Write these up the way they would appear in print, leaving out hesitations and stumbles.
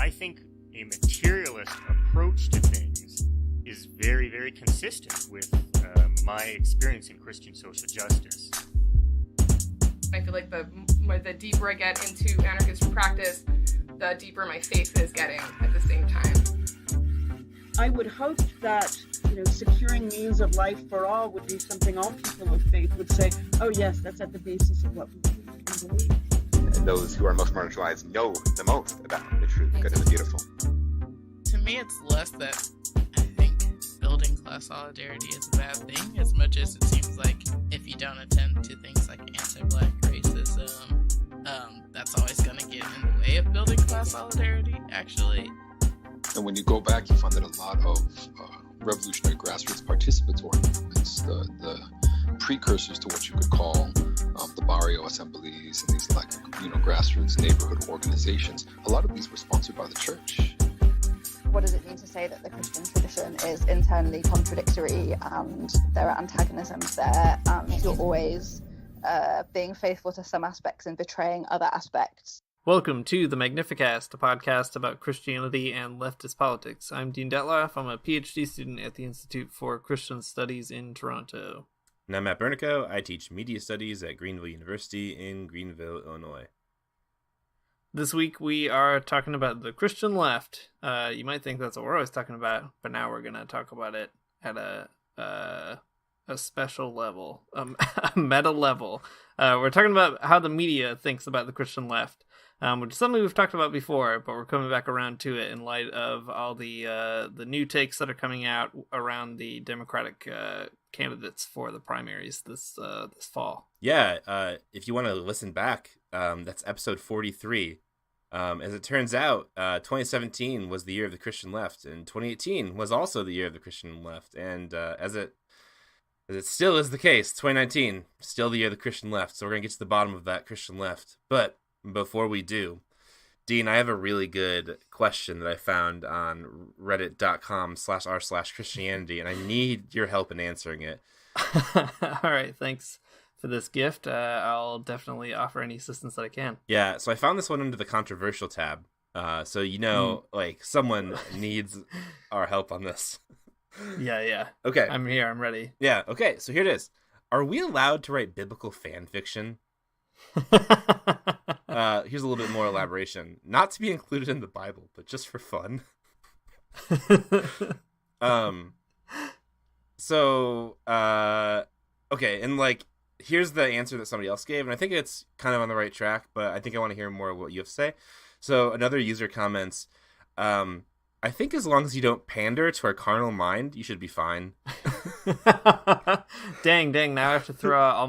I think a materialist approach to things is very, very consistent with my experience in Christian social justice. I feel like the deeper I get into anarchist practice, the deeper my faith is getting at the same time. I would hope that, securing means of life for all would be something all people of faith would say, oh yes, that's at the basis of what we believe. And those who are most marginalized know the most about the true, the good, and the beautiful. To me, it's less that I think building class solidarity is a bad thing, as much as it seems like if you don't attend to things like anti-black racism, that's always going to get in the way of building class solidarity, actually. And when you go back, you find that a lot of revolutionary grassroots participatory movements, the precursors to what you could call the barrio assemblies and these grassroots neighborhood organizations, a lot of these were sponsored by the church. What does it mean to say that the Christian tradition is internally contradictory and there are antagonisms there and you're always being faithful to some aspects and betraying other aspects? Welcome to the Magnificast, a podcast about Christianity and leftist politics. I'm Dean Detloff. I'm a PhD student at the Institute for Christian Studies in Toronto. And I'm Matt Bernico. I teach media studies at Greenville University in Greenville, Illinois. This week we are talking about the Christian left. You might think that's what we're always talking about, but now we're going to talk about it at a special level, a meta level. We're talking about how the media thinks about the Christian left. Which is something we've talked about before, but we're coming back around to it in light of all the new takes that are coming out around the Democratic candidates for the primaries this fall. Yeah, if you want to listen back, that's episode 43. As it turns out, 2017 was the year of the Christian left, and 2018 was also the year of the Christian left. And as it still is the case, 2019 still the year of the Christian left. So we're gonna get to the bottom of that Christian left, but before we do, Dean, I have a really good question that I found on reddit.com/r/Christianity, and I need your help in answering it. All right, thanks for this gift. I'll definitely offer any assistance that I can. Yeah, so I found this one under the controversial tab. So someone needs our help on this. Yeah. Okay. I'm here, I'm ready. Yeah, okay, so here it is. Are we allowed to write biblical fan fiction? Here's a little bit more elaboration. Not to be included in the Bible, but just for fun. Okay, and here's the answer that somebody else gave, and I think it's kind of on the right track, but I think I want to hear more of what you have to say. So another user comments, I think as long as you don't pander to our carnal mind, you should be fine. Dang! Now I have to throw out all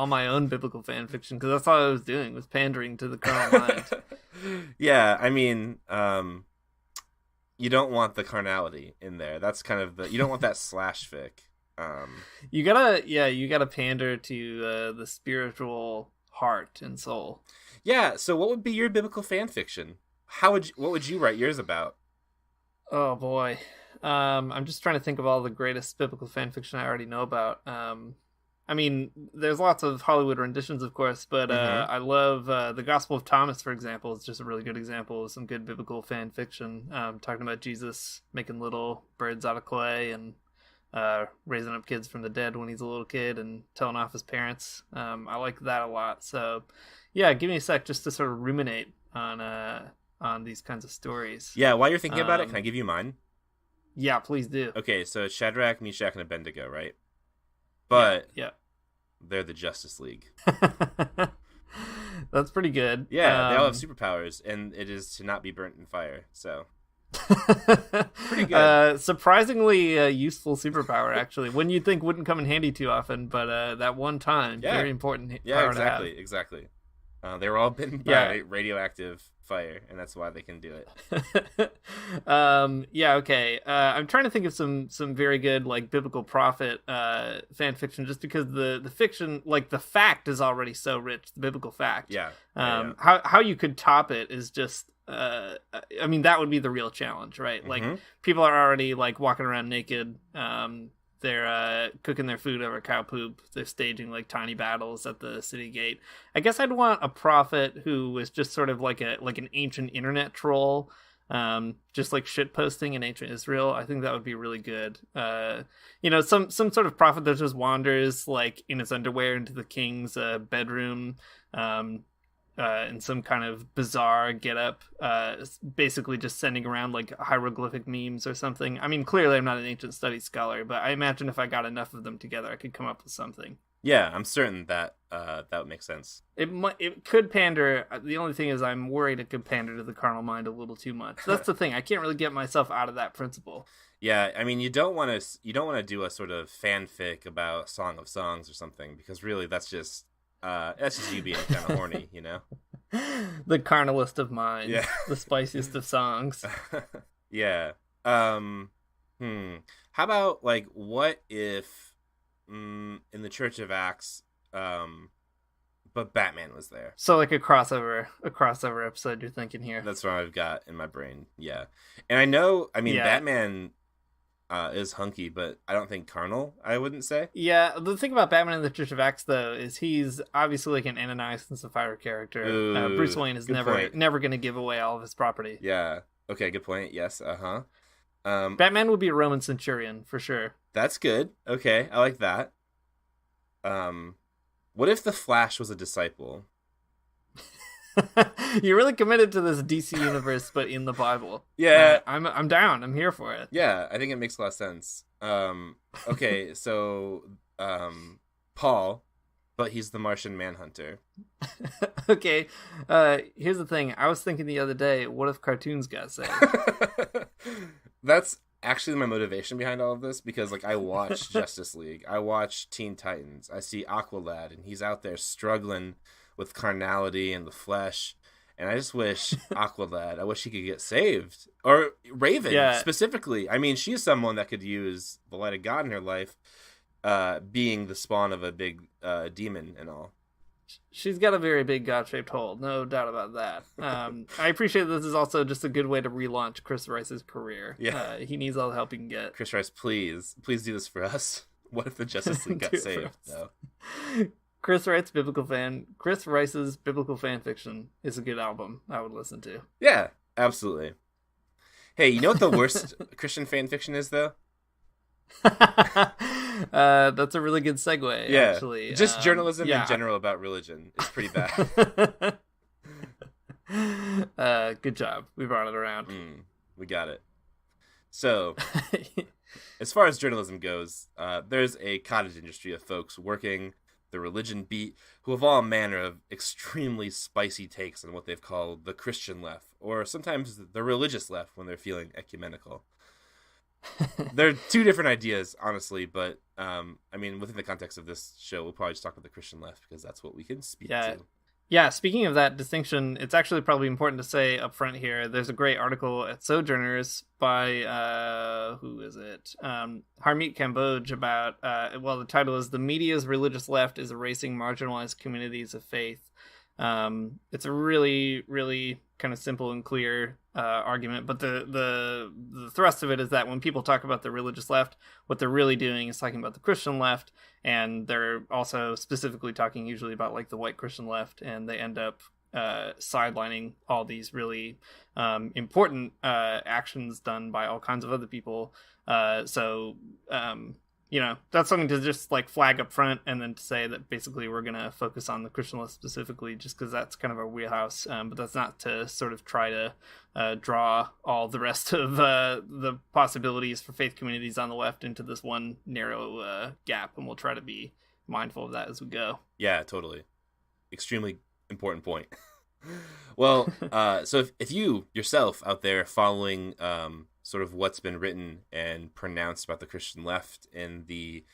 my own biblical fan fiction because that's all I was doing was pandering to the carnal mind. Yeah, I mean, you don't want the carnality in there. That's kind of you don't want that slash fic. You gotta pander to the spiritual heart and soul. Yeah. So, what would be your biblical fan fiction? What would you write yours about? Oh boy. I'm just trying to think of all the greatest biblical fan fiction I already know about. I mean, there's lots of Hollywood renditions, of course, but I love the Gospel of Thomas, for example. It's just a really good example of some good biblical fan fiction, talking about Jesus making little birds out of clay and raising up kids from the dead when he's a little kid and telling off his parents. I like that a lot. So, yeah, give me a sec just to sort of ruminate on these kinds of stories. Yeah, while you're thinking about it, can I give you mine? Yeah, please do. Okay, so it's Shadrach, Meshach, and Abednego, right? But yeah. They're the Justice League. That's pretty good. Yeah, they all have superpowers, and it is to not be burnt in fire, so... Pretty good. Surprisingly useful superpower, actually. One you'd think wouldn't come in handy too often, but that one time, very important power to have. Exactly. They were all bitten by radioactive fire, and that's why they can do it. Okay. I'm trying to think of some very good biblical prophet fan fiction, just because the fiction, the fact is already so rich, the biblical fact. Yeah. How you could top it is just I mean, that would be the real challenge, right? Mm-hmm. People are already walking around naked. They're cooking their food over cow poop. They're staging tiny battles at the city gate. I guess I'd want a prophet who was just sort of like an ancient internet troll, just like shit posting in ancient Israel. I think that would be really good. Some sort of prophet that just wanders like in his underwear into the king's bedroom, in some kind of bizarre getup, basically just sending around like hieroglyphic memes or something. I mean, clearly I'm not an ancient studies scholar, but I imagine if I got enough of them together, I could come up with something. Yeah, I'm certain that that would make sense. It could pander. The only thing is I'm worried it could pander to the carnal mind a little too much. That's the thing. I can't really get myself out of that principle. Yeah, I mean, you don't want to do a sort of fanfic about Song of Songs or something, because really that's just you being kind of horny, you know? The carnalist of minds. Yeah. The spiciest of songs. Yeah. How about, like, what if in the Church of Acts, but Batman was there? So like a crossover episode you're thinking here. That's what I've got in my brain, yeah. And Batman is hunky, but I don't think carnal, I wouldn't say. Yeah, the thing about Batman in the Church of Acts, though, is he's obviously like an Ananias and Sapphira character. Ooh, Bruce Wayne is never going to give away all of his property. Yeah. Okay, good point. Yes, Batman would be a Roman centurion, for sure. That's good. Okay, I like that. What if the Flash was a disciple? You're really committed to this DC universe, but in the Bible. Yeah, I'm down. I'm here for it. Yeah, I think it makes a lot of sense. Okay, so Paul, but he's the Martian Manhunter. Okay, here's the thing. I was thinking the other day, what if cartoons got saved? That's actually my motivation behind all of this, because like I watch Justice League, I watch Teen Titans, I see Aqualad, and he's out there struggling with carnality and the flesh, and I just wish Aqualad, I wish he could get saved. Or Raven, specifically. I mean, she's someone that could use the light of God in her life, being the spawn of a big demon and all. She's got a very big God-shaped hole, no doubt about that. I appreciate this is also just a good way to relaunch Chris Rice's career. Yeah. He needs all the help he can get. Chris Rice, please do this for us. What if the Justice League got saved, though? Chris Rice's biblical fan fiction is a good album I would listen to. Yeah, absolutely. Hey, you know what the worst Christian fan fiction is, though? That's a really good segue, actually. Just journalism in general about religion is pretty bad. Good job. We brought it around. We got it. So, as far as journalism goes, there's a cottage industry of folks working the religion beat who have all manner of extremely spicy takes on what they've called the Christian left, or sometimes the religious left when they're feeling ecumenical. There are two different ideas, honestly, but I mean, within the context of this show, we'll probably just talk about the Christian left because that's what we can speak to. Yeah, speaking of that distinction, it's actually probably important to say up front here, there's a great article at Sojourners by, who is it? Harmeet Kambodge about, the title is The Media's Religious Left is Erasing Marginalized Communities of Faith. It's a really, really kind of simple and clear argument, but the thrust of it is that when people talk about the religious left, what they're really doing is talking about the Christian left, and they're also specifically talking usually about like the white Christian left, and they end up sidelining all these really important actions done by all kinds of other people. That's something to just like flag up front, and then to say that basically we're going to focus on the Christian left specifically just because that's kind of our wheelhouse. But that's not to sort of try to draw all the rest of the possibilities for faith communities on the left into this one narrow gap. And we'll try to be mindful of that as we go. Yeah, totally. Extremely important point. Well, so if you yourself out there following sort of what's been written and pronounced about the Christian left in the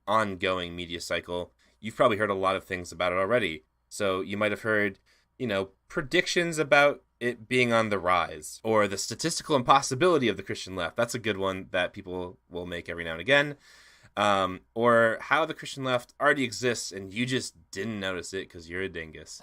ongoing media cycle, you've probably heard a lot of things about it already. So you might have heard, predictions about it being on the rise, or the statistical impossibility of the Christian left. That's a good one that people will make every now and again. Or how the Christian left already exists and you just didn't notice it because you're a dingus.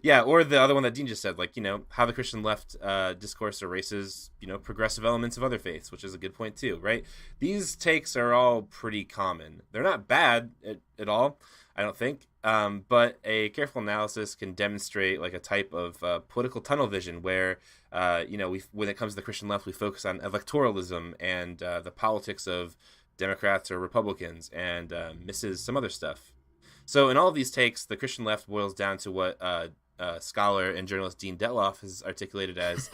Yeah, or the other one that Dean just said, like, how the Christian left discourse erases, progressive elements of other faiths, which is a good point too, right? These takes are all pretty common. They're not bad at all. I don't think. But a careful analysis can demonstrate like a type of political tunnel vision where, when it comes to the Christian left, we focus on electoralism and the politics of Democrats or Republicans and misses some other stuff. So in all of these takes, the Christian left boils down to what scholar and journalist Dean Detloff has articulated as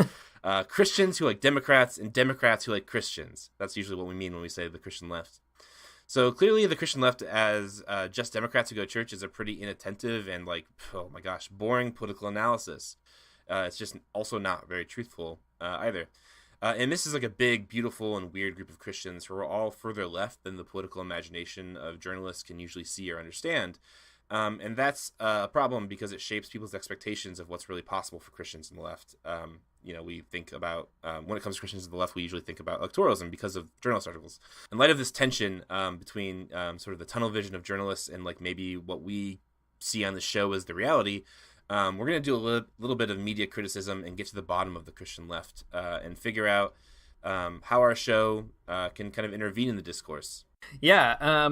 Christians who like Democrats and Democrats who like Christians. That's usually what we mean when we say the Christian left. So clearly the Christian left as just Democrats who go to church is a pretty inattentive and like, oh my gosh, boring political analysis. It's just also not very truthful either. And this is like a big, beautiful, and weird group of Christians who are all further left than the political imagination of journalists can usually see or understand. And that's a problem because it shapes people's expectations of what's really possible for Christians in the left. We think about, when it comes to Christians in the left, we usually think about electoralism because of journalist articles. In light of this tension between sort of the tunnel vision of journalists and like maybe what we see on the show as the reality, we're going to do a little bit of media criticism and get to the bottom of the Christian left and figure out how our show can kind of intervene in the discourse. Yeah.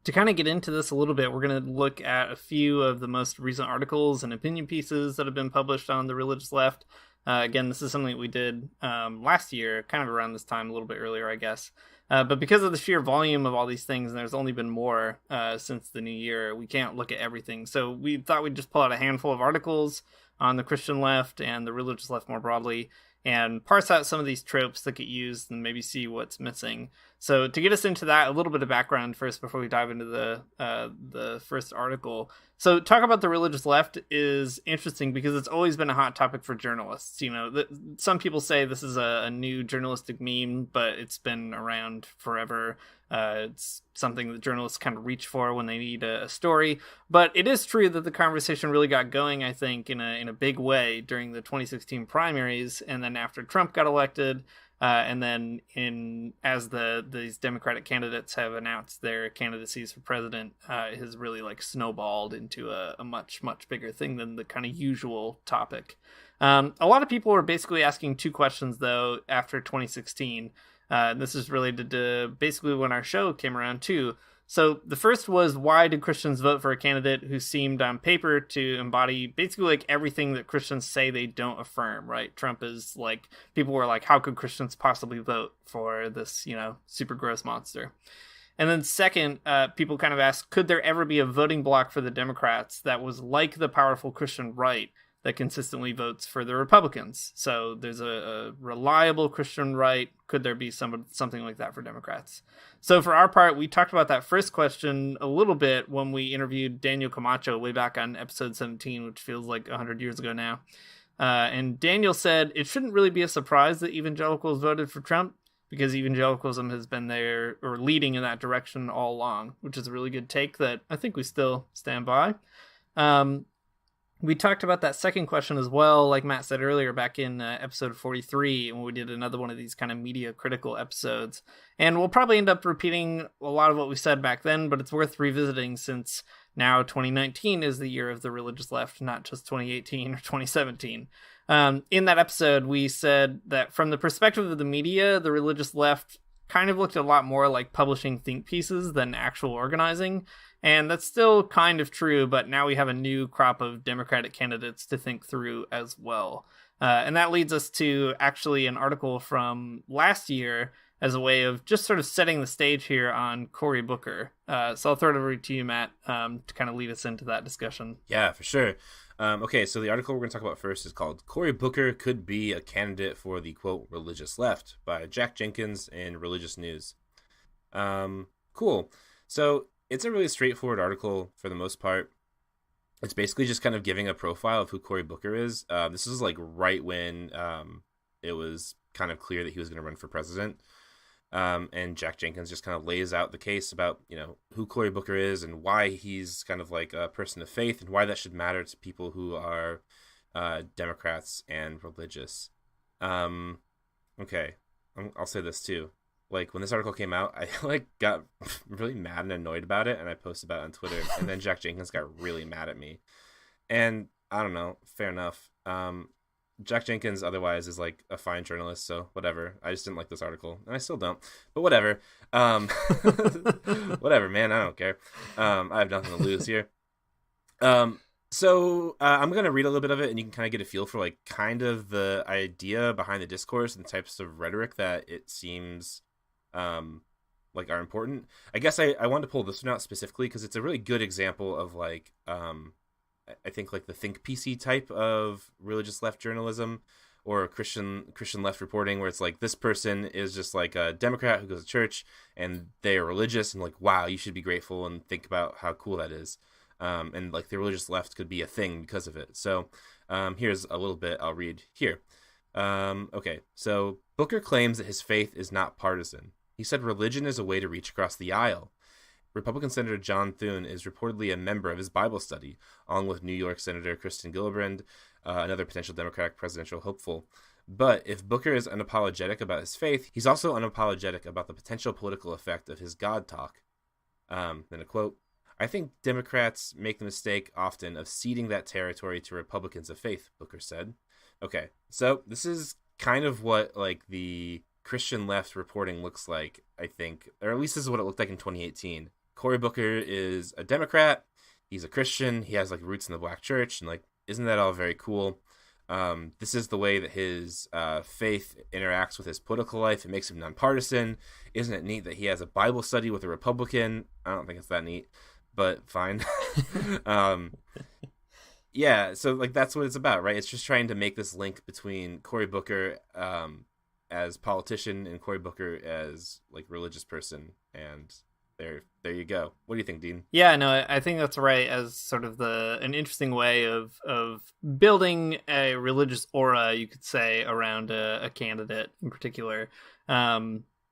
To kind of get into this a little bit, we're going to look at a few of the most recent articles and opinion pieces that have been published on the religious left. Again, this is something that we did last year, kind of around this time, a little bit earlier, I guess. But because of the sheer volume of all these things, and there's only been more since the new year, we can't look at everything. So we thought we'd just pull out a handful of articles on the Christian left and the religious left more broadly, and parse out some of these tropes that get used and maybe see what's missing. So to get us into that, a little bit of background first before we dive into the first article. So talk about the religious left is interesting because it's always been a hot topic for journalists. Some people say this is a new journalistic meme, but it's been around forever. It's something that journalists kind of reach for when they need a story. But it is true that the conversation really got going, I think, in a big way during the 2016 primaries, and then after Trump got elected, and then as these Democratic candidates have announced their candidacies for president, it has really like snowballed into a much, much bigger thing than the kind of usual topic. A lot of people were basically asking two questions, though, after 2016. This is related to basically when our show came around, too. So the first was, why did Christians vote for a candidate who seemed on paper to embody basically like everything that Christians say they don't affirm, right? Trump is like, people were like, how could Christians possibly vote for this, super gross monster? And then second, people kind of asked, could there ever be a voting bloc for the Democrats that was like the powerful Christian right that consistently votes for the Republicans? So there's a reliable Christian right. Could there be something like that for Democrats? So for our part, we talked about that first question a little bit when we interviewed Daniel Camacho way back on episode 17, which feels like 100 years ago now. And Daniel said it shouldn't really be a surprise that evangelicals voted for Trump because evangelicalism has been there or leading in that direction all along, which is a really good take that I think we still stand by. We talked about that second question as well, like Matt said earlier, back in episode 43, when we did another one of these kind of media critical episodes. And we'll probably end up repeating a lot of what we said back then, but it's worth revisiting since now 2019 is the year of the religious left, not just 2018 or 2017. In that episode, we said that from the perspective of the media, the religious left kind of looked a lot more like publishing think pieces than actual organizing. And that's still kind of true, but now we have a new crop of Democratic candidates to think through as well. And that leads us to actually an article from last year as a way of just sort of setting the stage here on Cory Booker. So I'll throw it over to you, Matt, to kind of lead us into that discussion. Yeah, for sure. Okay, so the article we're going to talk about first is called Cory Booker Could Be a Candidate for the, quote, Religious Left by Jack Jenkins in Religious News. Cool. So it's a really straightforward article for the most part. It's basically just kind of giving a profile of who Cory Booker is. This is like right when it was kind of clear that he was going to run for president. And Jack Jenkins just kind of lays out the case about, who Cory Booker is and why he's kind of like a person of faith and why that should matter to people who are Democrats and religious. Okay, I'll say this too. Like, when this article came out, I got really mad and annoyed about it, and I posted about it on Twitter, and then Jack Jenkins got really mad at me. And I don't know, fair enough. Jack Jenkins otherwise is like a fine journalist, so whatever. I just didn't like this article, and I still don't. But whatever. Whatever, man. I don't care. I have nothing to lose here. So I'm going to read a little bit of it, and you can kind of get a feel for like kind of the idea behind the discourse and types of rhetoric that it seems like are important. I guess I wanted to pull this one out specifically because it's a really good example of like I think like the think PC type of religious left journalism or Christian left reporting, where it's like this person is just like a Democrat who goes to church and they are religious and like, wow, you should be grateful and think about how cool that is. And like the religious left could be a thing because of it. So here's a little bit I'll read here. Okay, so Booker claims that his faith is not partisan. He said religion is a way to reach across the aisle. Republican Senator John Thune is reportedly a member of his Bible study, along with New York Senator Kristen Gillibrand, another potential Democratic presidential hopeful. But if Booker is unapologetic about his faith, he's also unapologetic about the potential political effect of his God talk. Then a quote, I think Democrats make the mistake often of ceding that territory to Republicans of faith, Booker said. Okay, so this is kind of what like the Christian left reporting looks like, I think, or at least this is what it looked like in 2018. Cory Booker is a Democrat. He's a Christian. He has like roots in the Black church, and like, isn't that all very cool? This is the way that his faith interacts with his political life. It makes him nonpartisan. Isn't it neat that he has a Bible study with a Republican? I don't think it's that neat, but fine. Yeah, so like that's what it's about, right? It's just trying to make this link between Cory Booker as politician and Cory Booker as like religious person, and there you go. What do you think, Dean? Yeah, no, I think that's right, as sort of an interesting way of building a religious aura, you could say, around a candidate in particular.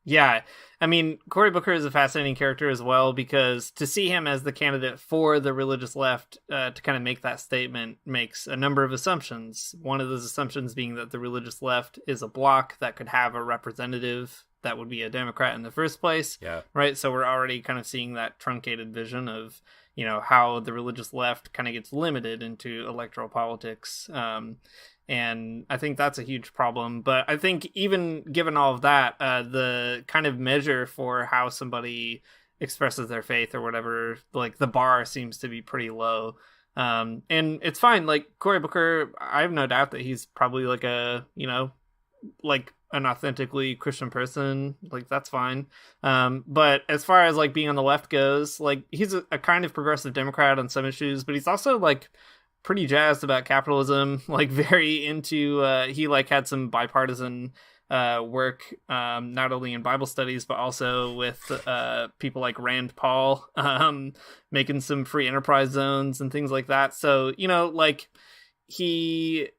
Yeah, I mean, Cory Booker is a fascinating character as well, because to see him as the candidate for the religious left to kind of make that statement makes a number of assumptions. One of those assumptions being that the religious left is a bloc that could have a representative that would be a Democrat in the first place. Yeah. Right. So we're already kind of seeing that truncated vision of, you know, how the religious left kind of gets limited into electoral politics. And I think that's a huge problem. But I think even given all of that, the kind of measure for how somebody expresses their faith or whatever, like the bar seems to be pretty low. And it's fine. Like Cory Booker, I have no doubt that he's probably like a, you know, like an authentically Christian person. Like that's fine. But as far as like being on the left goes, like he's a kind of progressive Democrat on some issues, but he's also like pretty jazzed about capitalism, like very into he like had some bipartisan work, not only in Bible studies but also with people like Rand Paul, making some free enterprise zones and things like that. So, you know, like he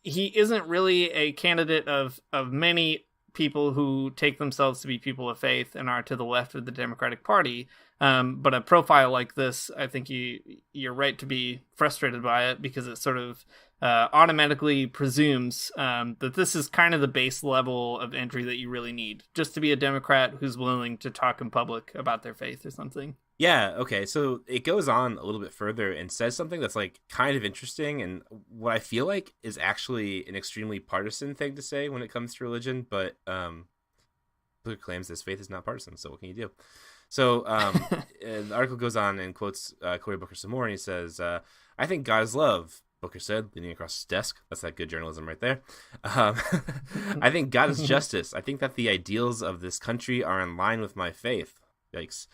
isn't really a candidate of many people who take themselves to be people of faith and are to the left of the Democratic Party. But a profile like this, I think you're right to be frustrated by it, because it sort of automatically presumes that this is kind of the base level of entry that you really need, just to be a Democrat who's willing to talk in public about their faith or something. Yeah, okay, so it goes on a little bit further and says something that's like kind of interesting, and what I feel like is actually an extremely partisan thing to say when it comes to religion, but Booker claims this faith is not partisan, so what can you do? So the article goes on and quotes Cory Booker some more, and he says, I think God is love, Booker said, leaning across his desk. That's that good journalism right there. I think God is justice. I think that the ideals of this country are in line with my faith. Yikes.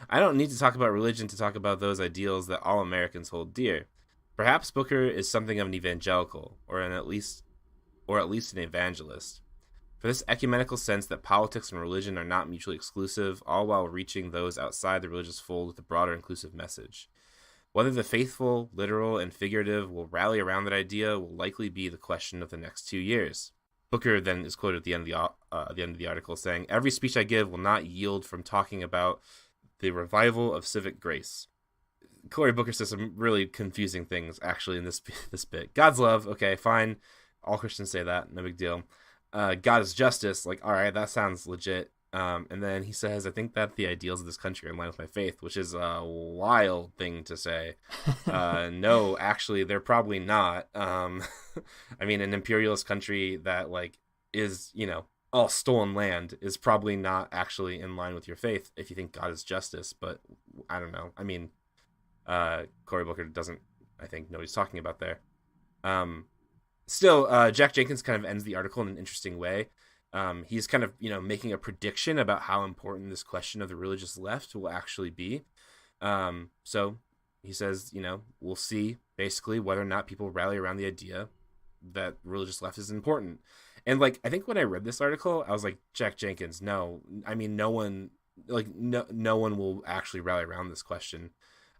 I don't need to talk about religion to talk about those ideals that all Americans hold dear. Perhaps Booker is something of an evangelical, or at least an evangelist. For this ecumenical sense that politics and religion are not mutually exclusive, all while reaching those outside the religious fold with a broader inclusive message. Whether the faithful, literal, and figurative will rally around that idea will likely be the question of the next 2 years. Booker then is quoted at the end of the article saying, every speech I give will not yield from talking about the revival of civic grace. Cory Booker says some really confusing things, actually, in this bit. God's love, okay, fine. All Christians say that, no big deal. God is justice, like, all right, that sounds legit. And then he says, I think that the ideals of this country are in line with my faith, which is a wild thing to say. No, actually, they're probably not. I mean, an imperialist country that like is, all stolen land is probably not actually in line with your faith if you think God is justice. But I don't know. I mean, Cory Booker doesn't, I think, know what he's talking about there. Still, Jack Jenkins kind of ends the article in an interesting way. He's kind of, making a prediction about how important this question of the religious left will actually be. So he says, we'll see basically whether or not people rally around the idea that religious left is important. And like, I think when I read this article, I was like, Jack Jenkins, no, I mean, no one will actually rally around this question.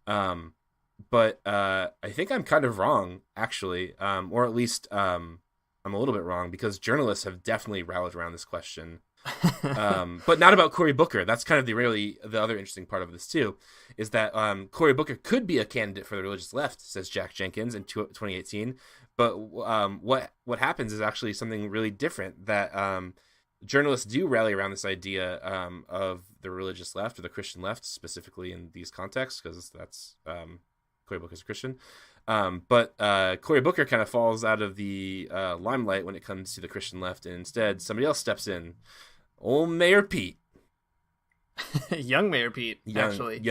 But I think I'm kind of wrong, actually, or at least I'm a little bit wrong, because journalists have definitely rallied around this question, but not about Cory Booker. That's kind of the other interesting part of this too, is that Cory Booker could be a candidate for the religious left, says Jack Jenkins in 2018. But what happens is actually something really different, that journalists do rally around this idea of the religious left, or the Christian left specifically in these contexts, because that's Cory Booker's a Christian. But Cory Booker kind of falls out of the limelight when it comes to the Christian left, and instead somebody else steps in. Old Mayor Pete. Young Mayor Pete, actually.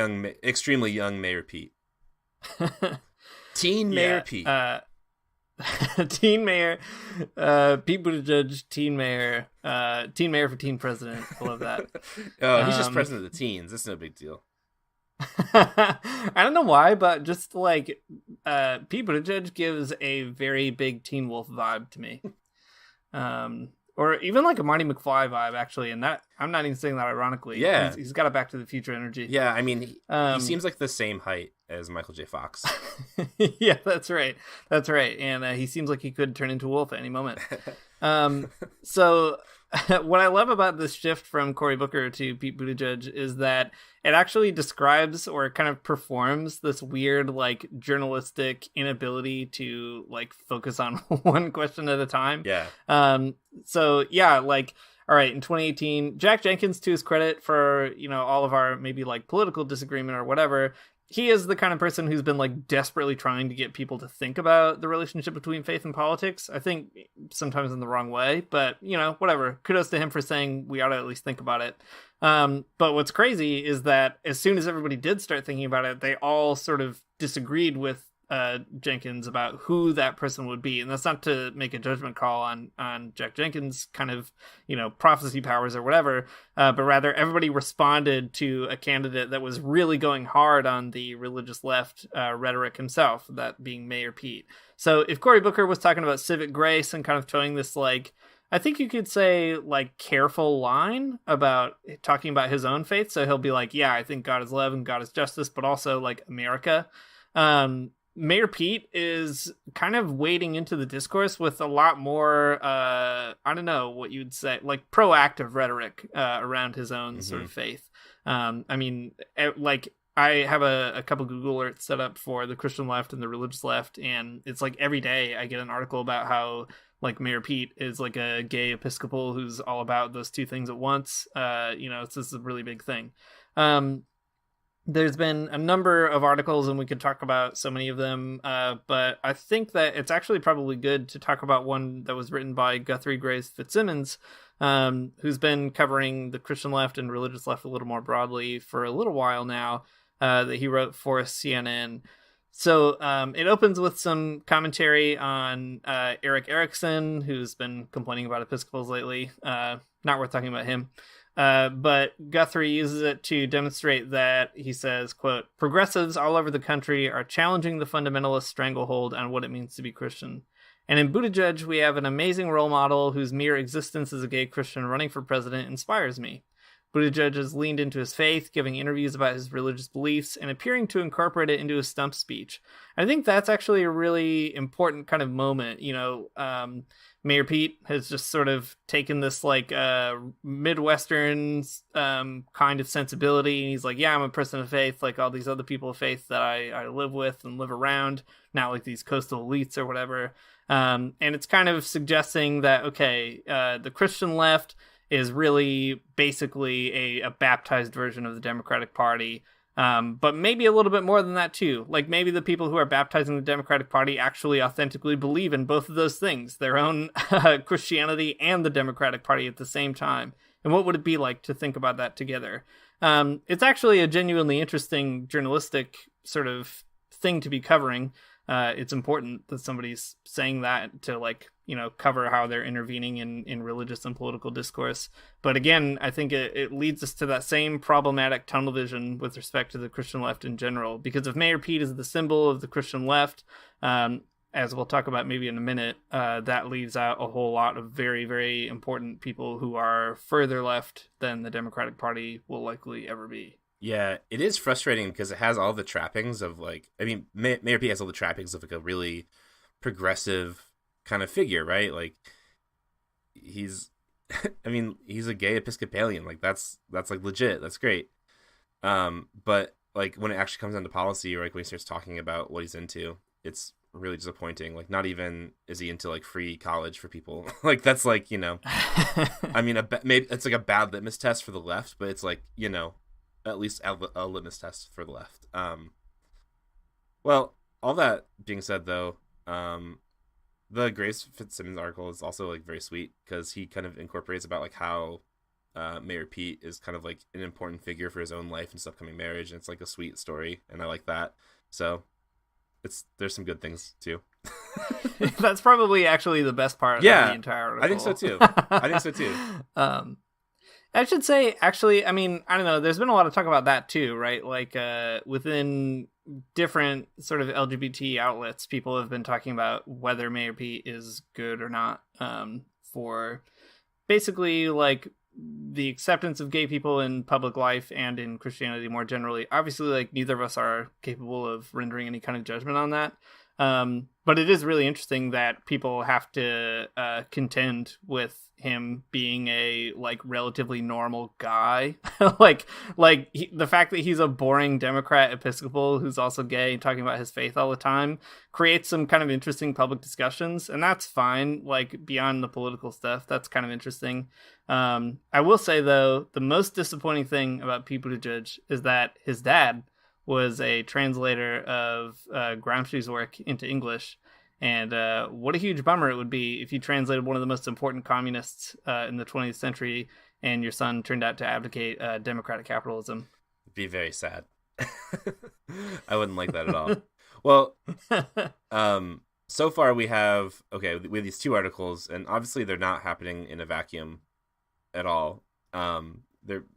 Extremely young Mayor Pete. Teen Mayor Pete. Teen Mayor, Pete Buttigieg, Teen Mayor for Teen President. I love that. He's just president of the teens. That's no big deal. I don't know why, but just like Pete Buttigieg gives a very big Teen Wolf vibe to me. Or even like a Marty McFly vibe, actually, and that I'm not even saying that ironically. Yeah, he's got a Back to the Future energy. Yeah, I mean, he seems like the same height as Michael J. Fox. Yeah, that's right, and he seems like he could turn into a wolf at any moment. So what I love about this shift from Cory Booker to Pete Buttigieg is that it actually describes, or kind of performs, this weird like journalistic inability to like focus on one question at a time. Yeah. So yeah, like, all right, in 2018, Jack Jenkins, to his credit, for all of our maybe like political disagreement or whatever, he is the kind of person who's been like desperately trying to get people to think about the relationship between faith and politics. I think sometimes in the wrong way, but whatever. Kudos to him for saying we ought to at least think about it. But what's crazy is that as soon as everybody did start thinking about it, they all sort of disagreed with Jenkins about who that person would be. And that's not to make a judgment call on Jack Jenkins' kind of, prophecy powers or whatever, but rather everybody responded to a candidate that was really going hard on the religious left rhetoric himself, that being Mayor Pete. So if Cory Booker was talking about civic grace and kind of towing this, like, I think you could say, like, careful line about talking about his own faith. So he'll be like, yeah, I think God is love and God is justice, but also like America. Mayor Pete is kind of wading into the discourse with a lot more, I don't know what you'd say, like proactive rhetoric around his own sort of faith. I mean, like, I have a couple Google alerts set up for the Christian left and the religious left, and it's like every day I get an article about how like Mayor Pete is like a gay Episcopal who's all about those two things at once. It's just a really big thing. There's been a number of articles, and we could talk about so many of them, but I think that it's actually probably good to talk about one that was written by Guthrie Grace Fitzsimmons, who's been covering the Christian left and religious left a little more broadly for a little while now, that he wrote for CNN. So it opens with some commentary on Erick Erickson, who's been complaining about Episcopals lately. Not worth talking about him. But Guthrie uses it to demonstrate that, he says, quote, progressives all over the country are challenging the fundamentalist stranglehold on what it means to be Christian. And in Buttigieg, we have an amazing role model whose mere existence as a gay Christian running for president inspires me. Buttigieg has leaned into his faith, giving interviews about his religious beliefs, and appearing to incorporate it into his stump speech. I think that's actually a really important kind of moment. Mayor Pete has just sort of taken this like Midwestern kind of sensibility, and he's like, yeah, I'm a person of faith, like all these other people of faith that I live with and live around, not like these coastal elites or whatever. And it's kind of suggesting that, okay, the Christian left is really basically a baptized version of the Democratic Party. But maybe a little bit more than that too. Like maybe the people who are baptizing the Democratic Party actually authentically believe in both of those things, their own Christianity and the Democratic Party at the same time. And what would it be like to think about that together? It's actually a genuinely interesting journalistic sort of thing to be covering. It's important that somebody's saying that to, like, you know, cover how they're intervening in religious and political discourse. But again, I think it leads us to that same problematic tunnel vision with respect to the Christian left in general. Because if Mayor Pete is the symbol of the Christian left, as we'll talk about maybe in a minute, that leaves out a whole lot of very, very important people who are further left than the Democratic Party will likely ever be. Yeah, it is frustrating because it has all the trappings of, like, I mean, Mayor Pete has all the trappings of, like, a really progressive kind of figure, right? Like, he's, I mean, he's a gay Episcopalian. Like, that's like legit. That's great. But like when it actually comes down to policy, or like when he starts talking about what he's into, it's really disappointing. Like, not even is he into like free college for people. Like, that's like, you know, I mean, maybe it's like a bad litmus test for the left, but it's like, you know, at least a litmus test for the left. Well, all that being said, though, the Grace Fitzsimmons article is also like very sweet because he kind of incorporates about like how Mayor Pete is kind of like an important figure for his own life and his upcoming marriage, and it's like a sweet story, and I like that. So there's some good things too. That's probably actually the best part of the entire article. I think so too. I should say, actually, I mean, I don't know, there's been a lot of talk about that too, right? Like, within different sort of LGBT outlets, people have been talking about whether Mayor Pete is good or not, for basically, like, the acceptance of gay people in public life and in Christianity more generally. Obviously, like, neither of us are capable of rendering any kind of judgment on that. But it is really interesting that people have to contend with him being a like relatively normal guy. The fact that he's a boring Democrat Episcopal who's also gay and talking about his faith all the time creates some kind of interesting public discussions, and that's fine. Like, beyond the political stuff, that's kind of interesting. I will say, though, the most disappointing thing about Pete Buttigieg is that his dad was a translator of Gramsci's work into English. And what a huge bummer it would be if you translated one of the most important communists in the 20th century and your son turned out to advocate democratic capitalism. It'd be very sad. I wouldn't like that at all. Well, so far we have these two articles, and obviously they're not happening in a vacuum at all.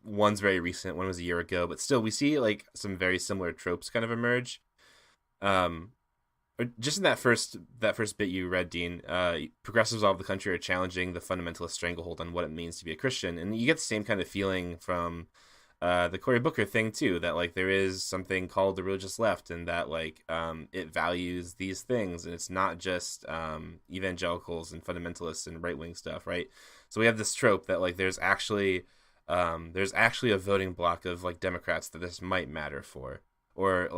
One's very recent, one was a year ago, but still we see like some very similar tropes kind of emerge. Just in that first bit you read, Dean, progressives all over the country are challenging the fundamentalist stranglehold on what it means to be a Christian, and you get the same kind of feeling from the Cory Booker thing too, that like there is something called the religious left, and that like it values these things, and it's not just evangelicals and fundamentalists and right-wing stuff, right? So we have this trope that like there's actually a voting block of like Democrats that this might matter for, or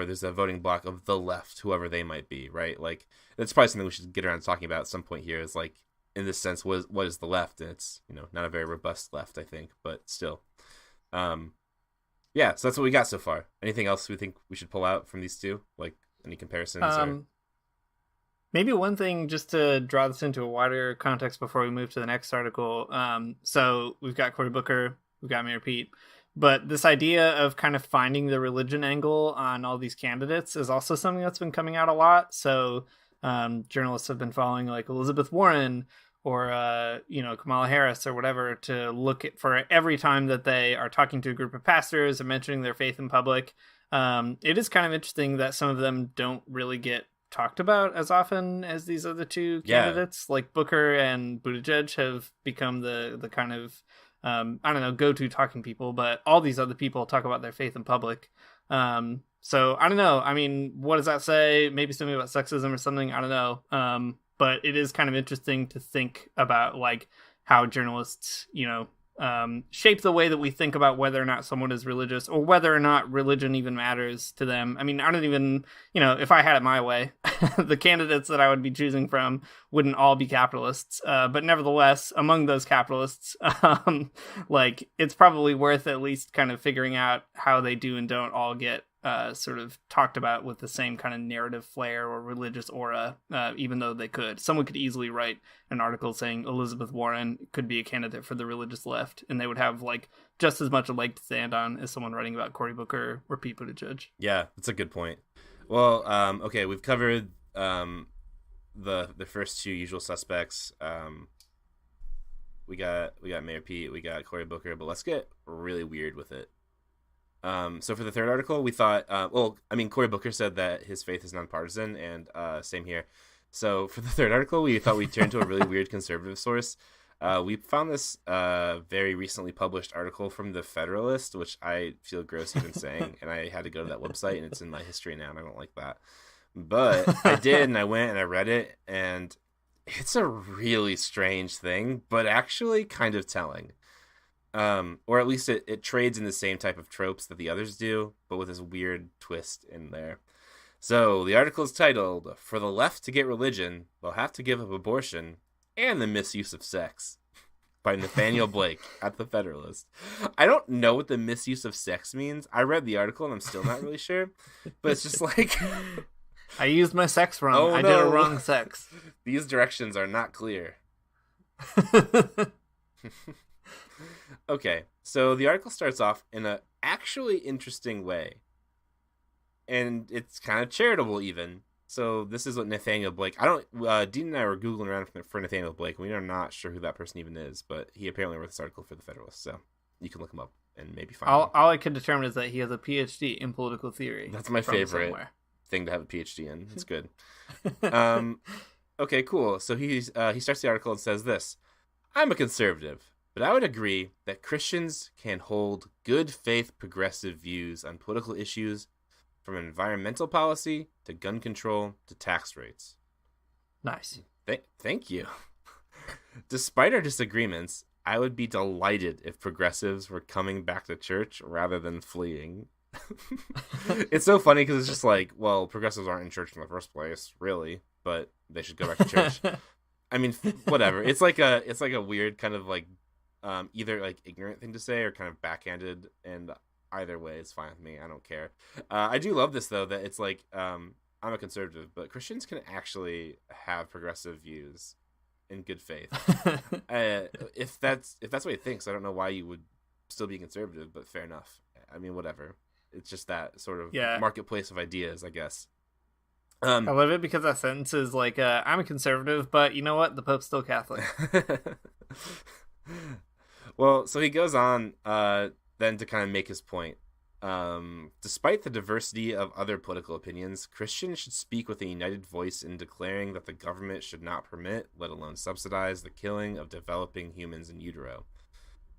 there's a voting block of the left, whoever they might be, right? Like, that's probably something we should get around to talking about at some point here, is like, in this sense, what is the left? And it's, you know, not a very robust left, I think, but still. So that's what we got so far. Anything else we think we should pull out from these two? Like, any comparisons? Maybe one thing, just to draw this into a wider context before we move to the next article. So we've got Cory Booker, we've got Mayor Pete, but this idea of kind of finding the religion angle on all these candidates is also something that's been coming out a lot. So journalists have been following like Elizabeth Warren or Kamala Harris or whatever to look at, for every time that they are talking to a group of pastors or mentioning their faith in public. It is kind of interesting that some of them don't really get talked about as often as these other two candidates. Like Booker and Buttigieg have become the kind of go-to talking people, but all these other people talk about their faith in public. So I don't know. I mean, what does that say? Maybe something about sexism or something. I don't know. But it is kind of interesting to think about like how journalists, shape the way that we think about whether or not someone is religious, or whether or not religion even matters to them. I mean, I don't even, if I had it my way, the candidates that I would be choosing from wouldn't all be capitalists. But nevertheless, among those capitalists, it's probably worth at least kind of figuring out how they do and don't all get sort of talked about with the same kind of narrative flair or religious aura, even though they could. Someone could easily write an article saying Elizabeth Warren could be a candidate for the religious left, and they would have just as much a leg to stand on as someone writing about Cory Booker or Pete Buttigieg. Yeah, that's a good point. Well, okay, we've covered the first two usual suspects. We got Mayor Pete, we got Cory Booker, but let's get really weird with it. So for the third article, we thought, Cory Booker said that his faith is nonpartisan, and same here. So for the third article, we thought we'd turn to a really weird conservative source. We found this very recently published article from The Federalist, which I feel gross even saying, and I had to go to that website, and it's in my history now, and I don't like that. But I did, and I went and I read it, and it's a really strange thing, but actually kind of telling. Or at least it trades in the same type of tropes that the others do, but with this weird twist in there. So the article is titled, "For the Left to Get Religion, They'll Have to Give Up Abortion and the Misuse of Sex," by Nathaniel Blake at The Federalist. I don't know what the misuse of sex means. I read the article and I'm still not really sure, but it's just like... I used my sex wrong. Oh, I no. did a wrong sex. These directions are not clear. Okay, so the article starts off in a actually interesting way. And it's kind of charitable even. So this is what Nathaniel Blake... Dean and I were Googling around for Nathaniel Blake. We are not sure who that person even is, but he apparently wrote this article for The Federalist, so you can look him up and maybe find him. All I can determine is that he has a PhD in political theory. That's my favorite thing to have a PhD in. It's good. Okay, cool. So he starts the article and says this: "I'm a conservative, but I would agree that Christians can hold good faith progressive views on political issues, from environmental policy to gun control to tax rates." Nice. Thank you. "Despite our disagreements, I would be delighted if progressives were coming back to church rather than fleeing." It's so funny because it's just like, well, progressives aren't in church in the first place, really, but they should go back to church. I mean, whatever. It's like a weird kind of like either like ignorant thing to say or kind of backhanded, and either way is fine with me. I don't care. I do love this though, that it's like I'm a conservative, but Christians can actually have progressive views in good faith. If that's what he thinks, I don't know why you would still be conservative, but fair enough. I mean, whatever. It's just that sort of marketplace of ideas, I guess. I love it because that sentence is like, I'm a conservative, but you know what? The Pope's still Catholic. Well, so he goes on then to kind of make his point. Despite the diversity of other political opinions, Christians should speak with a united voice in declaring that the government should not permit, let alone subsidize, the killing of developing humans in utero.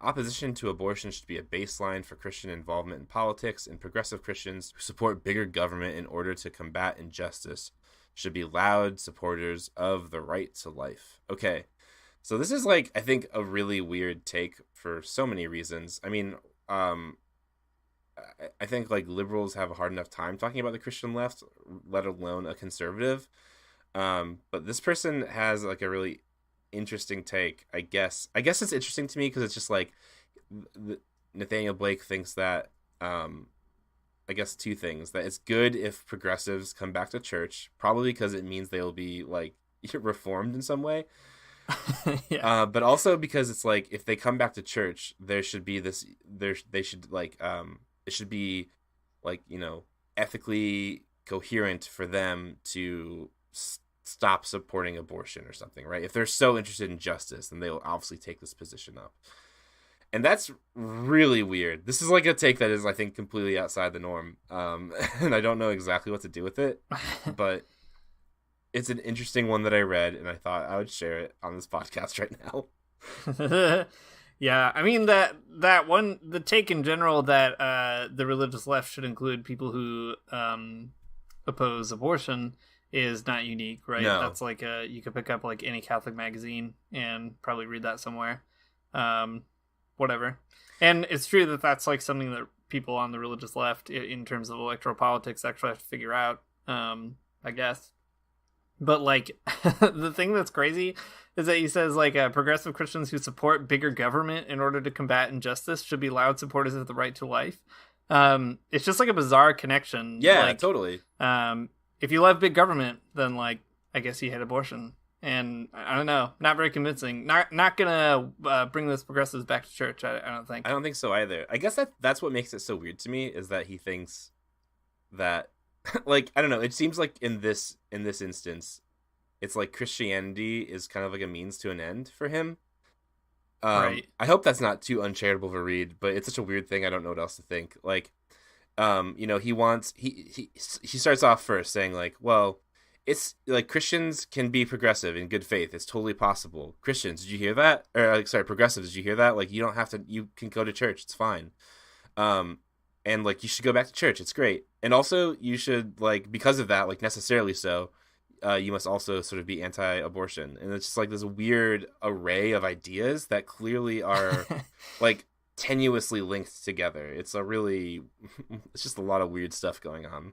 Opposition to abortion should be a baseline for Christian involvement in politics, and progressive Christians who support bigger government in order to combat injustice should be loud supporters of the right to life. Okay, so this is like, I think, a really weird take for so many reasons. I mean, I think like liberals have a hard enough time talking about the Christian left, let alone a conservative. But this person has like a really interesting take, I guess. It's interesting to me because it's just like Nathaniel Blake thinks that I guess two things: that it's good if progressives come back to church, probably because it means they'll be like reformed in some way. Yeah. But also because it's like, if they come back to church, there should be this. They should like it should be like, you know, ethically coherent for them to stop supporting abortion or something, right? If they're so interested in justice, then they will obviously take this position up. And that's really weird. This is like a take that is, I think, completely outside the norm. And I don't know exactly what to do with it, but it's an interesting one that I read, and I thought I would share it on this podcast right now. Yeah, I mean, that one, the take in general that the religious left should include people who oppose abortion is not unique, right? No. That's like you could pick up like any Catholic magazine and probably read that somewhere. whatever. And it's true that that's like something that people on the religious left in terms of electoral politics actually have to figure out, I guess. But like the thing that's crazy is that he says like progressive Christians who support bigger government in order to combat injustice should be loud supporters of the right to life. It's just like a bizarre connection. Yeah, like, totally. If you love big government, then like I guess you hate abortion. And I don't know, not very convincing. Not gonna bring those progressives back to church. I don't think. I don't think so either. I guess that's what makes it so weird to me, is that he thinks that, like, I don't know. It seems like in this instance, it's like Christianity is kind of like a means to an end for him. Right. I hope that's not too uncharitable of a read, but it's such a weird thing. I don't know what else to think. Like, he starts off first saying like, well, it's like Christians can be progressive in good faith. It's totally possible. Christians, did you hear that? Or progressives, did you hear that? Like, you don't have to. You can go to church. It's fine. And like, you should go back to church. It's great. And also, you should, like, because of that, like, necessarily so, you must also sort of be anti-abortion. And it's just like this weird array of ideas that clearly are like tenuously linked together. It's just a lot of weird stuff going on.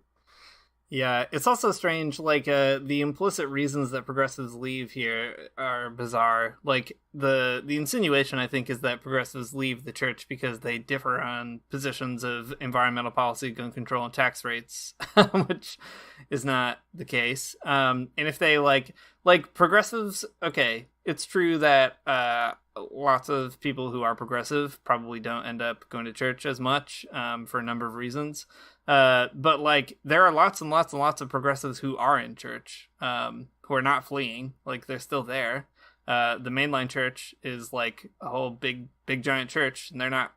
Yeah, it's also strange, like, the implicit reasons that progressives leave here are bizarre. Like, the insinuation, I think, is that progressives leave the church because they differ on positions of environmental policy, gun control, and tax rates, which is not the case. And if they, like progressives, okay, it's true that lots of people who are progressive probably don't end up going to church as much for a number of reasons. But like, there are lots and lots and lots of progressives who are in church, who are not fleeing. Like, they're still there. The mainline church is like a whole big giant church, and they're not,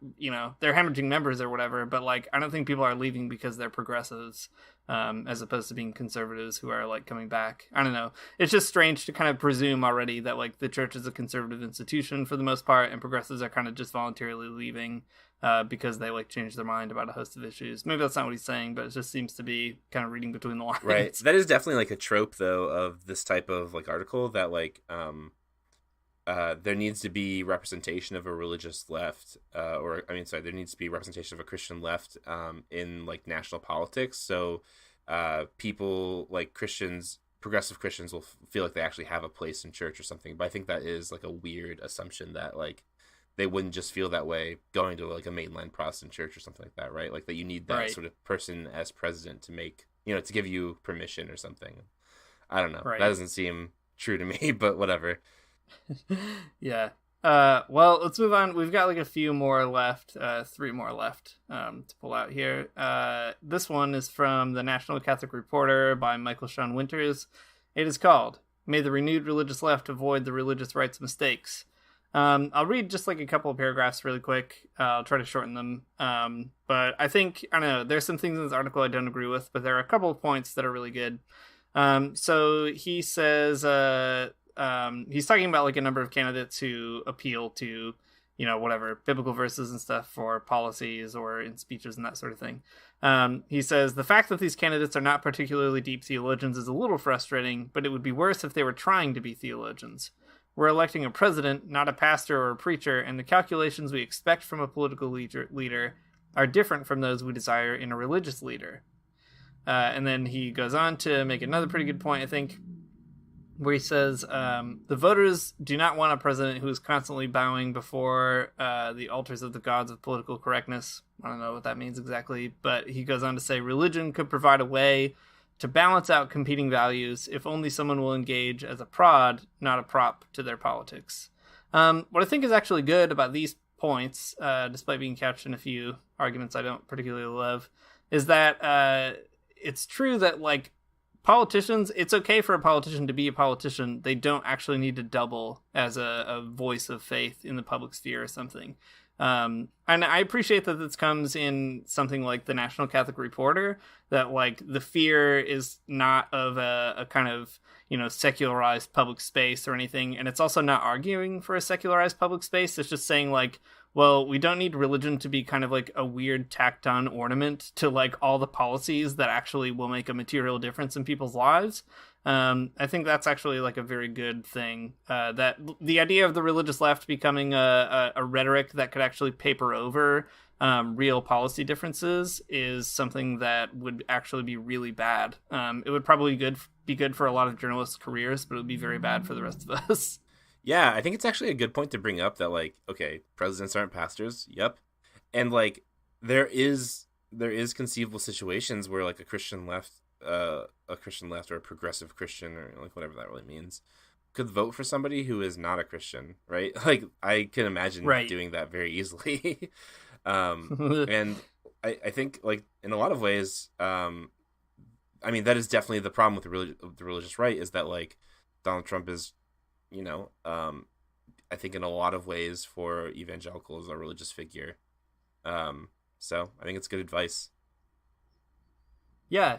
they're hemorrhaging members or whatever. But like, I don't think people are leaving because they're progressives, as opposed to being conservatives who are like coming back. I don't know. It's just strange to kind of presume already that like the church is a conservative institution for the most part, and progressives are kind of just voluntarily leaving because they like change their mind about a host of issues. Maybe that's not what he's saying, but it just seems to be kind of reading between the lines. Right. That is definitely like a trope, though, of this type of like article, that like there needs to be representation of a religious left, there needs to be representation of a Christian left in like national politics. So people like progressive Christians will feel like they actually have a place in church or something. But I think that is like a weird assumption that like they wouldn't just feel that way going to like a mainline Protestant church or something like that, right? Like that you need that sort of person as president to make, to give you permission or something. I don't know. Right. That doesn't seem true to me, but whatever. Yeah. Well, let's move on. We've got like a few more left, 3 more left to pull out here. This one is from the National Catholic Reporter by Michael Sean Winters. It is called, "May the Renewed Religious Left Avoid the Religious Right's Mistakes." I'll read just like a couple of paragraphs really quick. I'll try to shorten them. But I think, I don't know, there's some things in this article I don't agree with, but there are a couple of points that are really good. So he says, he's talking about like a number of candidates who appeal to, whatever, biblical verses and stuff for policies or in speeches and that sort of thing. He says, "The fact that these candidates are not particularly deep theologians is a little frustrating, but it would be worse if they were trying to be theologians. We're electing a president, not a pastor or a preacher, and the calculations we expect from a political leader are different from those we desire in a religious leader." And then he goes on to make another pretty good point, I think, where he says, "The voters do not want a president who is constantly bowing before the altars of the gods of political correctness." I don't know what that means exactly, but he goes on to say, "Religion could provide a way to balance out competing values if only someone will engage as a prod, not a prop to their politics." What I think is actually good about these points, despite being couched in a few arguments I don't particularly love, is that it's true that like politicians, it's okay for a politician to be a politician. They don't actually need to double as a voice of faith in the public sphere or something. And I appreciate that this comes in something like the National Catholic Reporter, that like the fear is not of a kind of, secularized public space or anything. And it's also not arguing for a secularized public space. It's just saying like, well, we don't need religion to be kind of like a weird tacked on ornament to like all the policies that actually will make a material difference in people's lives. I think that's actually like a very good thing. That the idea of the religious left becoming a rhetoric that could actually paper over real policy differences is something that would actually be really bad. It would probably be good for a lot of journalists' careers, but it would be very bad for the rest of us. Yeah, I think it's actually a good point to bring up that, like, okay, presidents aren't pastors. Yep. And, like, there is conceivable situations where, like, a Christian left or a progressive Christian, or like whatever that really means, could vote for somebody who is not a Christian, right? Like, I can imagine doing that very easily. And I think, like, in a lot of ways, I mean, that is definitely the problem with the religious right, is that, like, Donald Trump is, you know, I think in a lot of ways for evangelicals, a religious figure. So I think it's good advice. Yeah.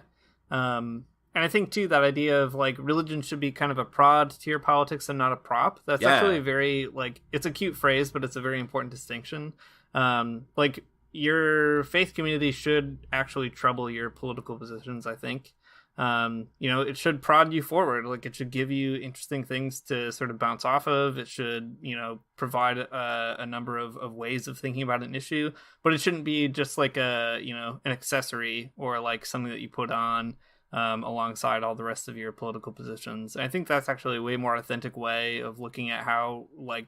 And I think, too, that idea of, like, religion should be kind of a prod to your politics and not a prop. That's actually very, like, it's a cute phrase, but it's a very important distinction. Like, your faith community should actually trouble your political positions, I think. You know, it should prod you forward. Like, it should give you interesting things to sort of bounce off of. It should, you know, provide a number of ways of thinking about an issue, but it shouldn't be just like an accessory or like something that you put on alongside all the rest of your political positions. And I think that's actually a way more authentic way of looking at how, like,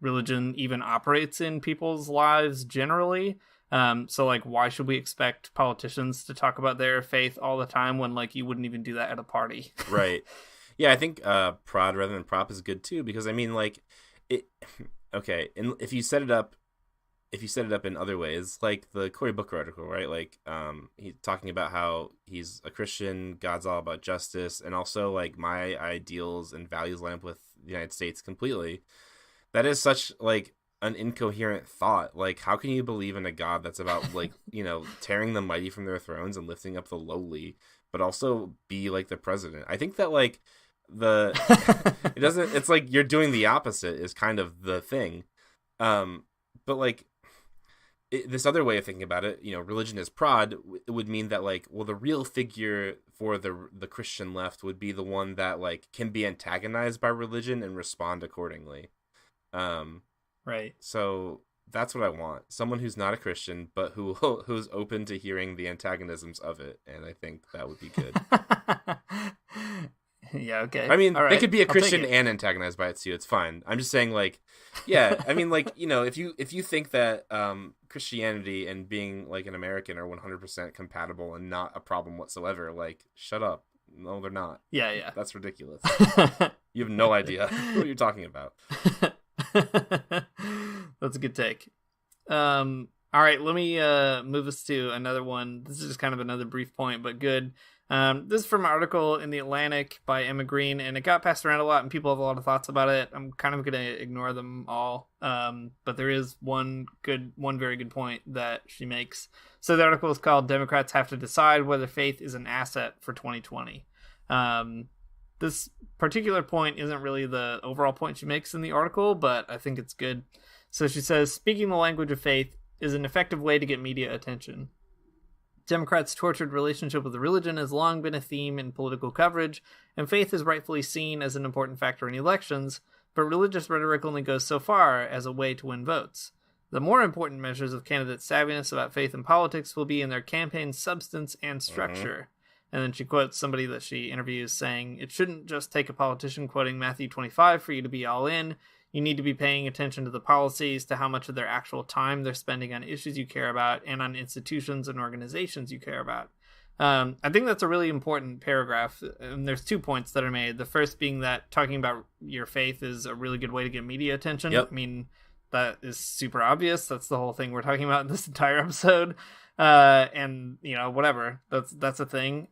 religion even operates in people's lives generally. So, like, why should we expect politicians to talk about their faith all the time when, like, you wouldn't even do that at a party? Right. Yeah, I think prod rather than prop is good too, because I mean, like, okay, and if you set it up in other ways, like the Cory Booker article, right? Like, he's talking about how he's a Christian, God's all about justice, and also, like, my ideals and values line up with the United States completely. That is such, like, an incoherent thought. Like, how can you believe in a God that's about, like, you know, tearing the mighty from their thrones and lifting up the lowly, but also be like the president? I think that, like, it's like you're doing the opposite is kind of the thing. But, like, this other way of thinking about it, you know, religion as prod, it would mean that, like, well, the real figure for the Christian left would be the one that, like, can be antagonized by religion and respond accordingly. Right. So that's what I want. Someone who's not a Christian, but who's open to hearing the antagonisms of it. And I think that would be good. Yeah, okay. I mean, all right. They could be a Christian and antagonized by it too. It's fine. I'm just saying, like, yeah, I mean, like, you know, if you think that Christianity and being, like, an American are 100% compatible and not a problem whatsoever, like, shut up. No, they're not. Yeah. That's ridiculous. You have no idea what you're talking about. That's a good take. All right, let me move us to another one. This is just kind of another brief point, but good. This is from an article in The Atlantic by Emma Green, and it got passed around a lot, and people have a lot of thoughts about it. I'm kind of going to ignore them all, but there is one very good point that she makes. So the article is called "Democrats Have to Decide Whether Faith is an Asset for 2020." This particular point isn't really the overall point she makes in the article, but I think it's good. So she says, speaking the language of faith is an effective way to get media attention. Democrats' tortured relationship with religion has long been a theme in political coverage, and faith is rightfully seen as an important factor in elections, but religious rhetoric only goes so far as a way to win votes. The more important measures of candidates' savviness about faith and politics will be in their campaign substance and structure. Mm-hmm. And then she quotes somebody that she interviews saying, it shouldn't just take a politician quoting Matthew 25 for you to be all in. You need to be paying attention to the policies, to how much of their actual time they're spending on issues you care about and on institutions and organizations you care about. I think that's a really important paragraph. And there's 2 points that are made. The first being that talking about your faith is a really good way to get media attention. Yep. I mean, that is super obvious. That's the whole thing we're talking about in this entire episode. And, you know, whatever, that's a thing.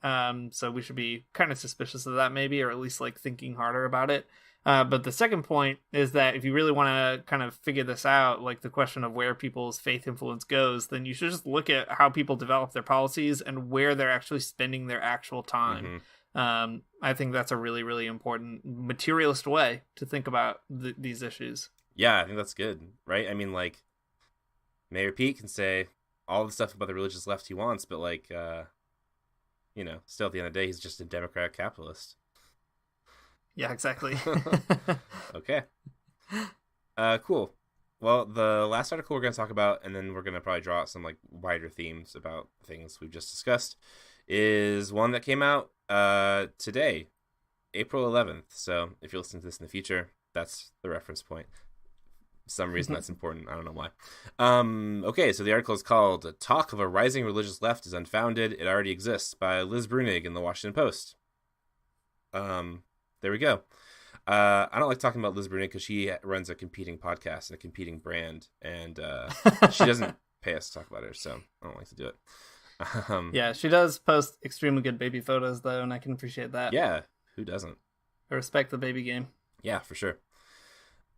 So we should be kind of suspicious of that maybe, or at least, like, thinking harder about it. But the second point is that if you really want to kind of figure this out, like the question of where people's faith influence goes, then you should just look at how people develop their policies and where they're actually spending their actual time. Mm-hmm. I think that's a really, really important materialist way to think about these issues. Yeah, I think that's good, right? I mean, like, Mayor Pete can say all the stuff about the religious left he wants, but, like, you know, still at the end of the day, he's just a Democrat capitalist. Yeah, exactly. Okay. Cool. Well, the last article we're going to talk about, and then we're going to probably draw out some like wider themes about things we've just discussed, is one that came out today, April 11th. So if you're listening to this in the future, that's the reference point. For some reason that's important. I don't know why. Okay, so the article is called "Talk of a Rising Religious Left is Unfounded. It Already Exists" by Liz Bruenig in the Washington Post. There we go. I don't like talking about Liz Bruenig because she runs a competing podcast and a competing brand, and she doesn't pay us to talk about her, so I don't like to do it. Yeah, she does post extremely good baby photos, though, and I can appreciate that. Yeah, who doesn't? I respect the baby game. Yeah, for sure.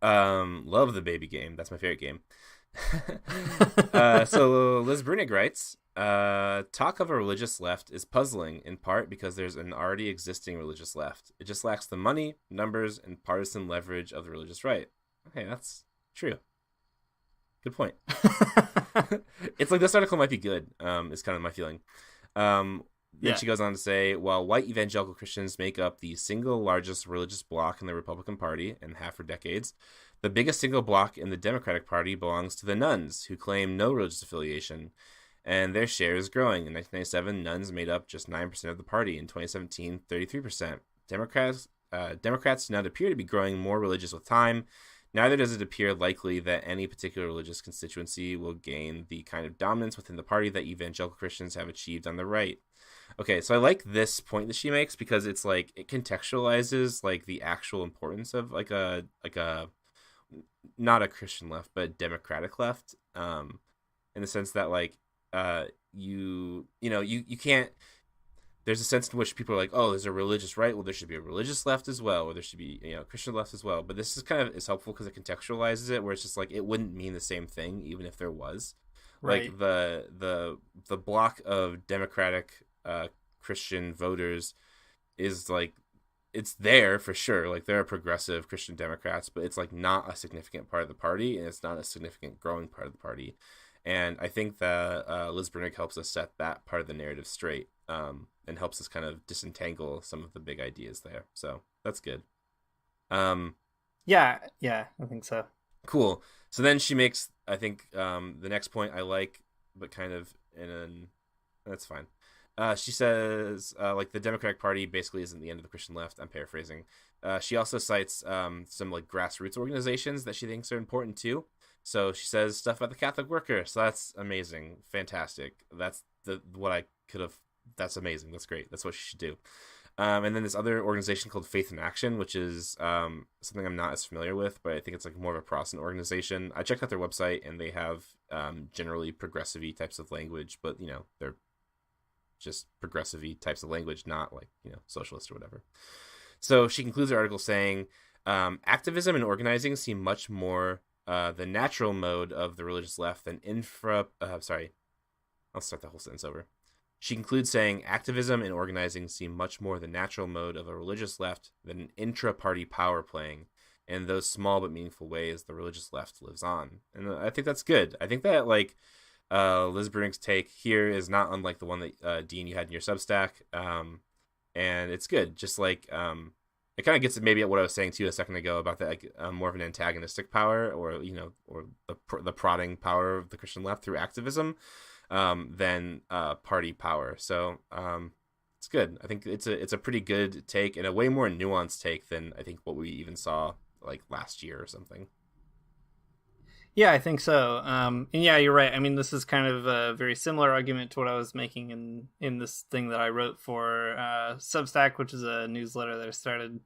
Love the baby game. That's my favorite game. So Liz Bruenig writes, talk of a religious left is puzzling in part because there's an already existing religious left. It just lacks the money, numbers, and partisan leverage of the religious right. Okay, that's true. Good point. It's like this article might be good, is kind of my feeling. Then she goes on to say, while white evangelical Christians make up the single largest religious bloc in the Republican Party and have for decades, the biggest single bloc in the Democratic Party belongs to the nuns, who claim no religious affiliation, and their share is growing. In 1997, nuns made up just 9% of the party. In 2017, 33%. Democrats do not appear to be growing more religious with time. Neither does it appear likely that any particular religious constituency will gain the kind of dominance within the party that evangelical Christians have achieved on the right. Okay, so I like this point that she makes because it's like it contextualizes like the actual importance of like a not a Christian left but a democratic left, in the sense that like you can't. There's a sense in which people are like, oh, there's a religious right. Well, there should be a religious left as well, or there should be Christian left as well. But this is kind of is helpful because it contextualizes it, where it's just like it wouldn't mean the same thing even if there was. Right. Like the block of Democratic Christian voters is like it's there for sure. Like there are progressive Christian Democrats, but it's like not a significant part of the party, and it's not a significant growing part of the party. And I think that Liz Bruenig helps us set that part of the narrative straight, and helps us kind of disentangle some of the big ideas there. So that's good. Yeah, I think so. Cool. So then she makes, I think, the next point I like, but kind of that's fine. She says, like, the Democratic Party basically isn't the end of the Christian left. I'm paraphrasing. She also cites some, like, grassroots organizations that she thinks are important, too. So she says stuff about the Catholic worker. So that's amazing. Fantastic. That's that's amazing. That's great. That's what she should do. And then this other organization called Faith in Action, which is something I'm not as familiar with, but I think it's like more of a Protestant organization. I checked out their website, and they have generally progressive-y types of language, but, they're just progressive-y types of language, not like, socialist or whatever. So she concludes her article saying, activism and organizing seem much more the natural mode of the religious left than I'll start the whole sentence over. She concludes saying, activism and organizing seem much more the natural mode of a religious left than an intra-party power playing, and those small but meaningful ways the religious left lives on. And I think that's good. I think that, like, Liz Bruenig's take here is not unlike the one that, Dean, you had in your Substack, and it's good. Just, like, it kind of gets maybe at what I was saying, too, a second ago about that, like, more of an antagonistic power or the prodding power of the Christian left through activism. Than party power. So it's good. I think it's a pretty good take and a way more nuanced take than I think what we even saw like last year or something. Yeah, I think so. And yeah, you're right. I mean, this is kind of a very similar argument to what I was making in this thing that I wrote for Substack, which is a newsletter that I started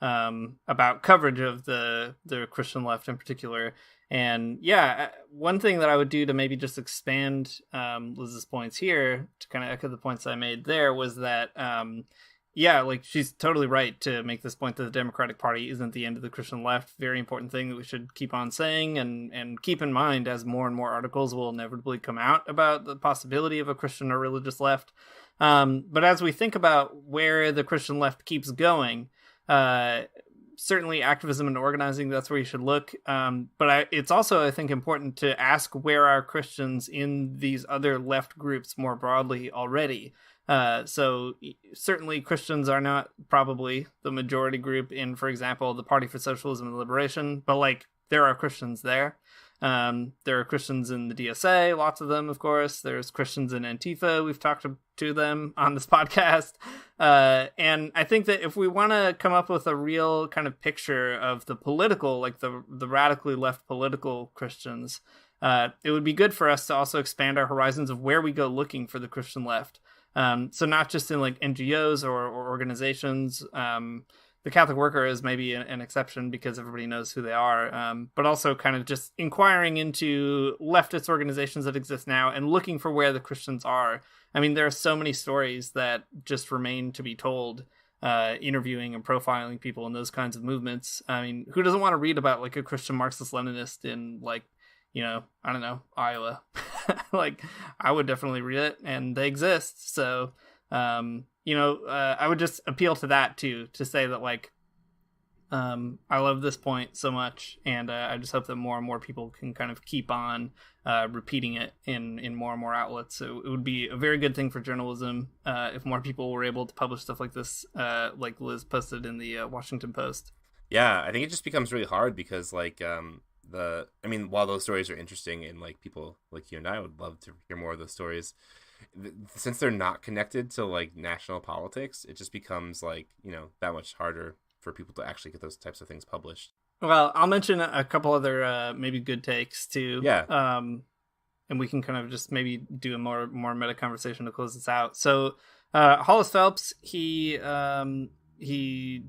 about coverage of the Christian left in particular. And yeah, one thing that I would do to maybe just expand Liz's points here, to kind of echo the points I made there, was that, like, she's totally right to make this point that the Democratic Party isn't the end of the Christian left. Very important thing that we should keep on saying and keep in mind as more and more articles will inevitably come out about the possibility of a Christian or religious left. But as we think about where the Christian left keeps going, certainly activism and organizing, that's where you should look. But it's also, I think, important to ask where are Christians in these other left groups more broadly already. So certainly Christians are not probably the majority group in, for example, the Party for Socialism and Liberation, but like there are Christians there. There are Christians in the DSA, lots of them, of course. There's Christians in Antifa. We've talked to them on this podcast. And I think that if we want to come up with a real kind of picture of the political, like the radically left political Christians, it would be good for us to also expand our horizons of where we go looking for the Christian left. So not just in like NGOs or organizations. The Catholic Worker is maybe an exception because everybody knows who they are, but also kind of just inquiring into leftist organizations that exist now and looking for where the Christians are. I mean, there are so many stories that just remain to be told, interviewing and profiling people in those kinds of movements. I mean, who doesn't want to read about like a Christian Marxist-Leninist in like, you know, I don't know, Iowa? Like, I would definitely read it, and they exist. So, I would just appeal to that too, to say that like, I love this point so much, and I just hope that more and more people can kind of keep on repeating it in more and more outlets. So it would be a very good thing for journalism if more people were able to publish stuff like this, like Liz posted in the Washington Post. Yeah, I think it just becomes really hard because like while those stories are interesting and like people like you and I would love to hear more of those stories, since they're not connected to like national politics, it just becomes like, you know, that much harder for people to actually get those types of things published. Well, I'll mention a couple other maybe good takes too. Yeah. And we can kind of just maybe do a more meta conversation to close this out. So Hollis Phelps, he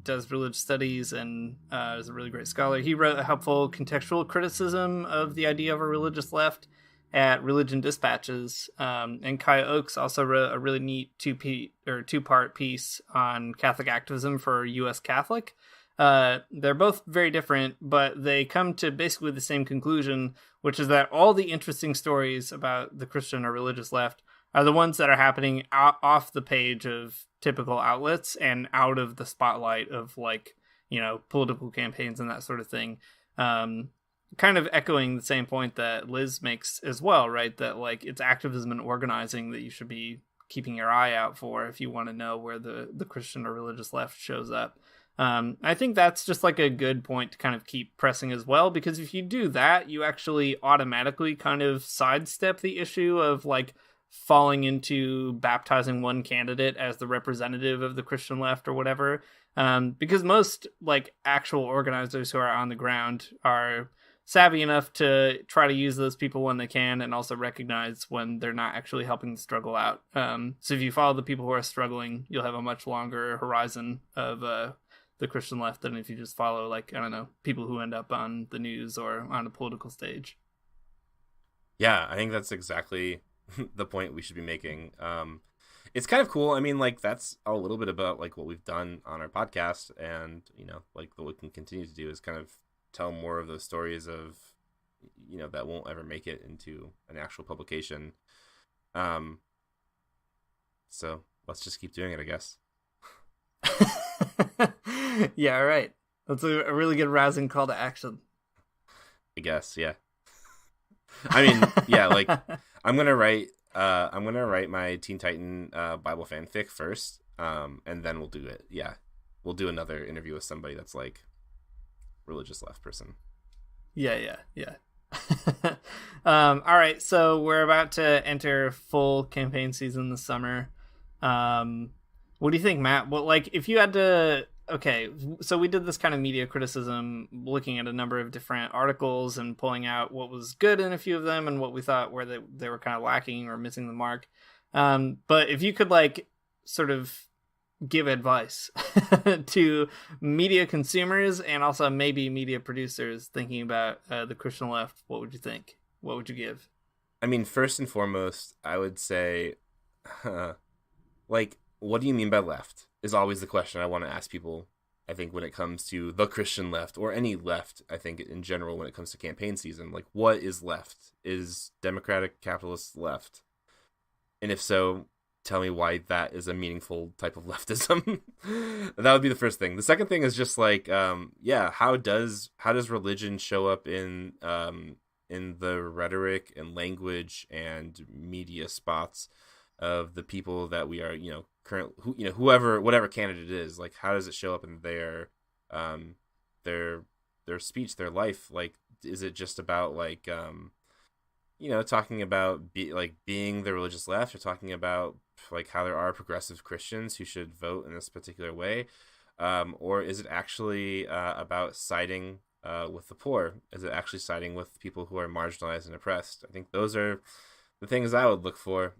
does religious studies and is a really great scholar. He wrote a helpful contextual criticism of the idea of a religious left at Religion Dispatches. And Kaya Oakes also wrote a really neat two-part piece on Catholic activism for U.S. Catholic. They're both very different, but they come to basically the same conclusion, which is that all the interesting stories about the Christian or religious left are the ones that are happening off the page of typical outlets and out of the spotlight of like, you know, political campaigns and that sort of thing. Kind of echoing the same point that Liz makes as well, right? That like it's activism and organizing that you should be keeping your eye out for if you want to know where the Christian or religious left shows up. I think that's just like a good point to kind of keep pressing as well, because if you do that, you actually automatically kind of sidestep the issue of like falling into baptizing one candidate as the representative of the Christian left or whatever. Because most like actual organizers who are on the ground are savvy enough to try to use those people when they can and also recognize when they're not actually helping the struggle out. So if you follow the people who are struggling, you'll have a much longer horizon of the Christian left than if you just follow, like, I don't know, people who end up on the news or on a political stage. Yeah, I think that's exactly the point we should be making. It's kind of cool. I mean, like, that's a little bit about like what we've done on our podcast, and, you know, like what we can continue to do is kind of tell more of those stories of, you know, that won't ever make it into an actual publication. So let's just keep doing it, I guess. Yeah, right. That's a really good rousing call to action, I guess. Yeah. I mean, yeah, like I'm gonna write my Teen Titan Bible fanfic first, and then we'll do it. Yeah, we'll do another interview with somebody that's like religious left person. Yeah. All right, so we're about to enter full campaign season this summer. What do you think, Matt? Well, like, if you had to, okay, so we did this kind of media criticism, looking at a number of different articles and pulling out what was good in a few of them and what we thought where they were kind of lacking or missing the mark. But if you could, like, sort of give advice to media consumers and also maybe media producers thinking about the Christian left, what would you think? What would you give? I mean, first and foremost, I would say, like, what do you mean by left is always the question I want to ask people, I think, when it comes to the Christian left or any left, I think, in general, when it comes to campaign season. Like, what is left? Is democratic capitalist left? And if so, tell me why that is a meaningful type of leftism. That would be the first thing. The second thing is just like, how does religion show up in the rhetoric and language and media spots of the people that we are, whatever candidate it is, like how does it show up in their speech, their life? Like, is it just about like talking about being the religious left, or talking about like how there are progressive Christians who should vote in this particular way, or is it actually about siding with the poor? Is it actually siding with people who are marginalized and oppressed? I think those are the things I would look for.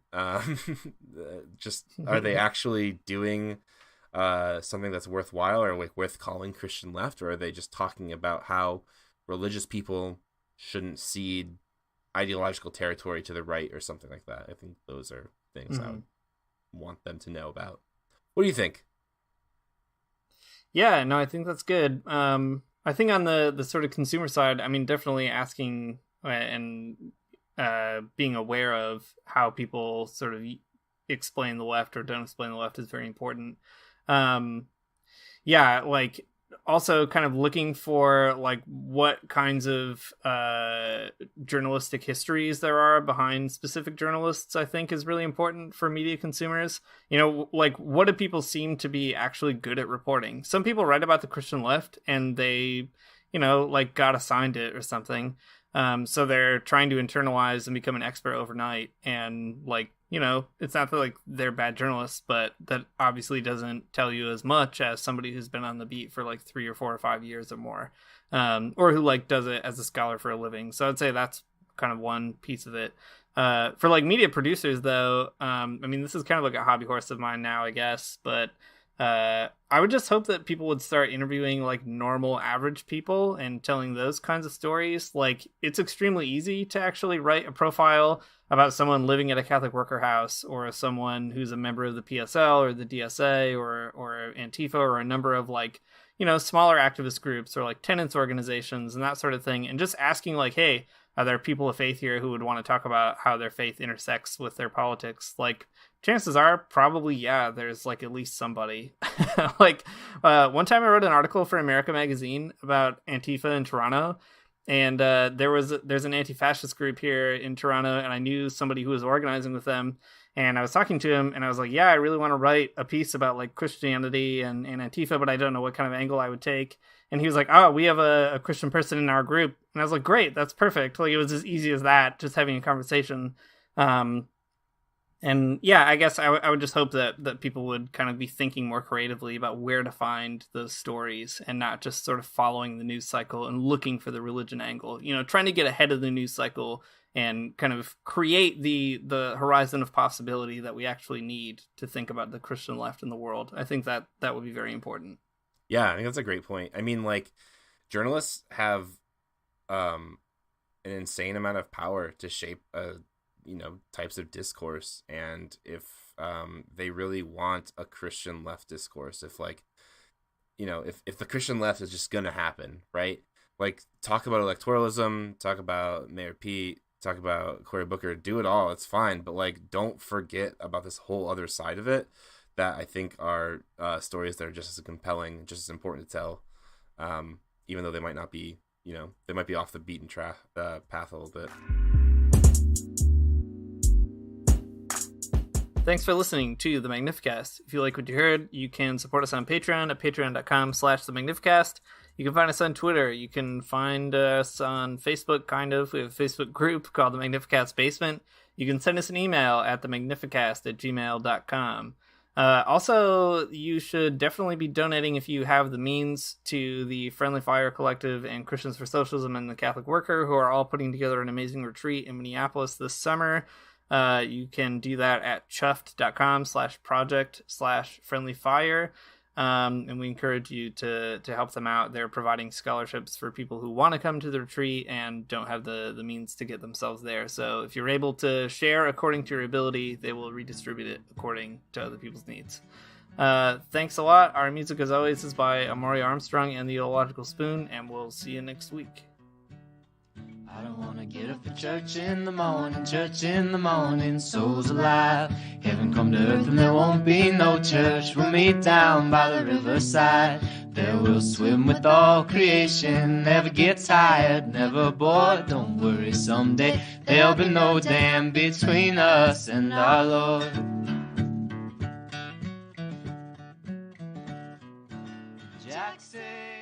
Just, are they actually doing something that's worthwhile or like worth calling Christian left, or are they just talking about how religious people shouldn't cede ideological territory to the right or something like that? I think those are things I would want them to know about. What do you think? Yeah, no, I think that's good. I think on the sort of consumer side, I mean, definitely asking and being aware of how people sort of explain the left or don't explain the left is very important. Yeah, like also kind of looking for like what kinds of journalistic histories there are behind specific journalists, I think is really important for media consumers. Like what do people seem to be actually good at reporting? Some people write about the Christian left and they, like got assigned it or something. So they're trying to internalize and become an expert overnight. And like, it's not that like they're bad journalists, but that obviously doesn't tell you as much as somebody who's been on the beat for like 3 or 4 or 5 years or more, or who like does it as a scholar for a living. So I'd say that's kind of one piece of it. For like media producers though, I mean, this is kind of like a hobby horse of mine now, I guess, but I would just hope that people would start interviewing like normal average people and telling those kinds of stories. Like it's extremely easy to actually write a profile about someone living at a Catholic worker house, or someone who's a member of the PSL or the DSA or Antifa, or a number of like, smaller activist groups or like tenants organizations and that sort of thing. And just asking like, hey, are there people of faith here who would want to talk about how their faith intersects with their politics? Like, chances are probably, yeah, there's like at least somebody. Like one time I wrote an article for America Magazine about Antifa in Toronto, and there's an anti-fascist group here in Toronto, and I knew somebody who was organizing with them, and I was talking to him, and I was like, yeah, I really want to write a piece about like Christianity and Antifa, but I don't know what kind of angle I would take. And he was like, oh, we have a Christian person in our group. And I was like, great, that's perfect. Like, it was as easy as that, just having a conversation. And yeah, I guess I would just hope that people would kind of be thinking more creatively about where to find those stories, and not just sort of following the news cycle and looking for the religion angle, trying to get ahead of the news cycle and kind of create the horizon of possibility that we actually need to think about the Christian left in the world. I think that would be very important. Yeah, I think that's a great point. I mean, like, journalists have an insane amount of power to shape types of discourse, and if they really want a Christian left discourse, if the Christian left is just gonna happen, right? Like, talk about electoralism, talk about Mayor Pete, talk about Cory Booker, do it all, it's fine, but like, don't forget about this whole other side of it that I think are stories that are just as compelling, just as important to tell, even though they might not be, they might be off the beaten path a little bit. Thanks for listening to the Magnificast. If you like what you heard, you can support us on Patreon at patreon.com/themagnificast. You can find us on Twitter. You can find us on Facebook, kind of. We have a Facebook group called the Magnificast Basement. You can send us an email at themagnificast@gmail.com. Also, you should definitely be donating if you have the means to the Friendly Fire Collective and Christians for Socialism and the Catholic Worker, who are all putting together an amazing retreat in Minneapolis this summer. You can do that at chuffed.com/project/friendlyfire. And we encourage you to help them out. They're providing scholarships for people who want to come to the retreat and don't have the means to get themselves there. So if you're able to share according to your ability, they will redistribute it according to other people's needs. Thanks a lot. Our music, as always, is by Amari Armstrong and the Illogical Spoon, and we'll see you next week. I don't want to Get up for church in the morning, souls alive. Heaven come to earth and there won't be no church. We'll meet down by the riverside. There we'll swim with all creation. Never get tired, never bored. Don't worry, someday there'll be no dam between us and our Lord. Jack said